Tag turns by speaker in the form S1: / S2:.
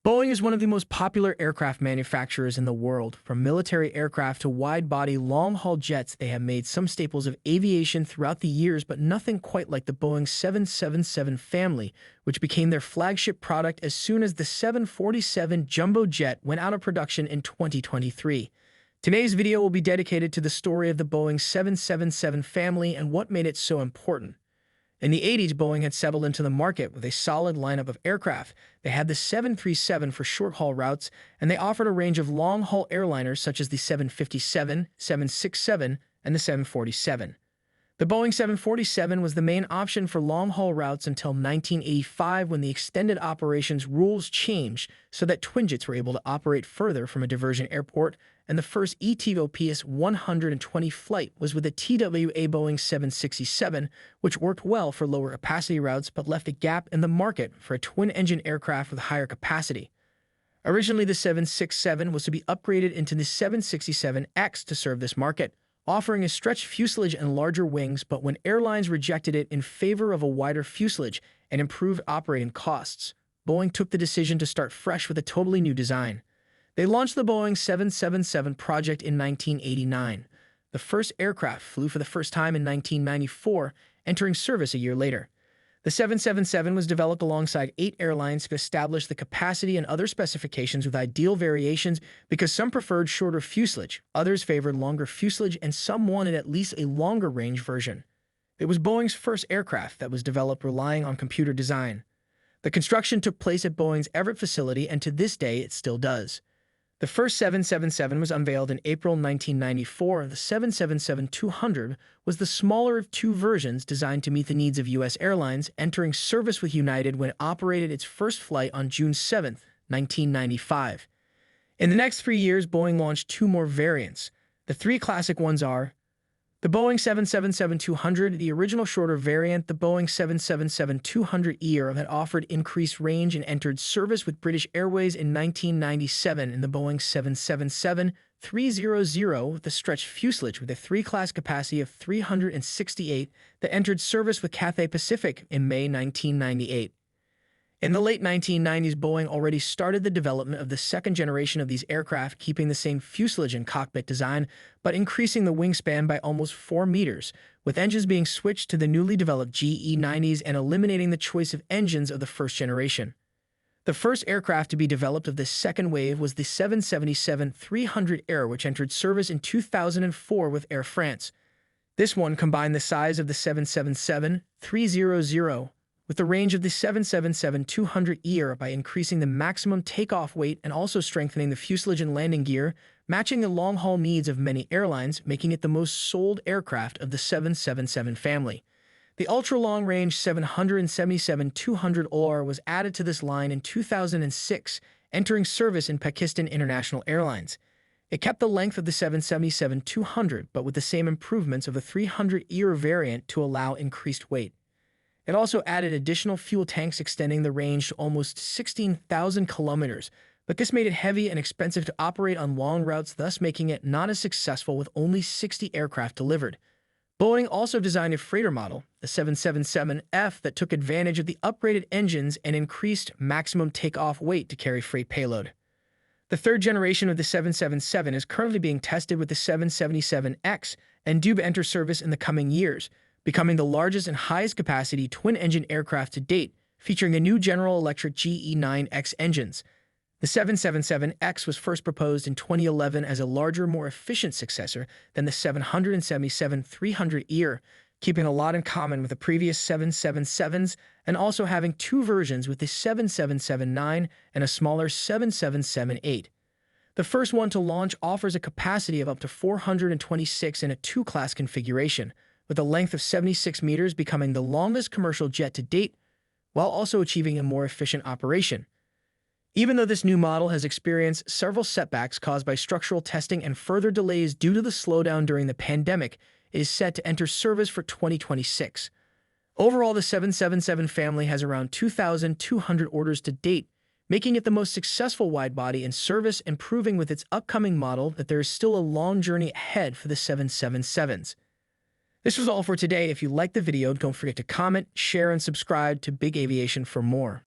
S1: Boeing is one of the most popular aircraft manufacturers in the world. From military aircraft to wide-body, long-haul jets, they have made some staples of aviation throughout the years, but nothing quite like the Boeing 777 family, which became their flagship product as soon as the 747 jumbo jet went out of production in 2023. Today's video will be dedicated to the story of the Boeing 777 family and what made it so important. In the 80s, Boeing had settled into the market with a solid lineup of aircraft. They had the 737 for short-haul routes, and they offered a range of long-haul airliners such as the 757, 767, and the 747. The Boeing 747 was the main option for long-haul routes until 1985 when the extended operations rules changed so that twin jets were able to operate further from a diversion airport, and the first ETOPS 120 flight was with a TWA Boeing 767, which worked well for lower capacity routes but left a gap in the market for a twin-engine aircraft with higher capacity. Originally, the 767 was to be upgraded into the 767X to serve this market, offering a stretched fuselage and larger wings, but when airlines rejected it in favor of a wider fuselage and improved operating costs, Boeing took the decision to start fresh with a totally new design. They launched the Boeing 777 project in 1989. The first aircraft flew for the first time in 1994, entering service a year later. The 777 was developed alongside 8 airlines to establish the capacity and other specifications with ideal variations because some preferred shorter fuselage, others favored longer fuselage, and some wanted at least a longer range version. It was Boeing's first aircraft that was developed relying on computer design. The construction took place at Boeing's Everett facility, and to this day it still does. The first 777 was unveiled in April 1994. The 777-200 was the smaller of two versions designed to meet the needs of U.S. airlines, entering service with United when it operated its first flight on June 7, 1995. In the next 3 years, Boeing launched 2 more variants. The 3 classic ones are the Boeing 777-200, the original shorter variant. The Boeing 777-200ER that offered increased range and entered service with British Airways in 1997, and the Boeing 777-300 with a stretched fuselage with a 3-class capacity of 368 that entered service with Cathay Pacific in May 1998. In the late 1990s, Boeing already started the development of the second generation of these aircraft, keeping the same fuselage and cockpit design, but increasing the wingspan by almost 4 meters, with engines being switched to the newly developed GE90s and eliminating the choice of engines of the first generation. The first aircraft to be developed of this second wave was the 777-300 Air, which entered service in 2004 with Air France. This one combined the size of the 777-300 with the range of the 777-200ER by increasing the maximum takeoff weight and also strengthening the fuselage and landing gear, matching the long-haul needs of many airlines, making it the most sold aircraft of the 777 family. The ultra-long-range 777-200OR was added to this line in 2006, entering service in Pakistan International Airlines. It kept the length of the 777-200, but with the same improvements of the 300ER variant to allow increased weight. It also added additional fuel tanks, extending the range to almost 16,000 kilometers, but this made it heavy and expensive to operate on long routes, thus making it not as successful with only 60 aircraft delivered. Boeing also designed a freighter model, the 777F, that took advantage of the upgraded engines and increased maximum takeoff weight to carry freight payload. The third generation of the 777 is currently being tested with the 777X and due to enter service in the coming years, becoming the largest and highest capacity twin-engine aircraft to date, featuring a new General Electric GE9X engines. The 777X was first proposed in 2011 as a larger, more efficient successor than the 777-300ER, keeping a lot in common with the previous 777s and also having 2 versions with the 777-9 and a smaller 777-8. The first one to launch offers a capacity of up to 426 in a 2-class configuration, with a length of 76 meters, becoming the longest commercial jet to date, while also achieving a more efficient operation. Even though this new model has experienced several setbacks caused by structural testing and further delays due to the slowdown during the pandemic, it is set to enter service for 2026. Overall, the 777 family has around 2,200 orders to date, making it the most successful wide-body in service and proving with its upcoming model that there is still a long journey ahead for the 777s. This was all for today. If you liked the video, don't forget to comment, share, and subscribe to Big Aviation for more.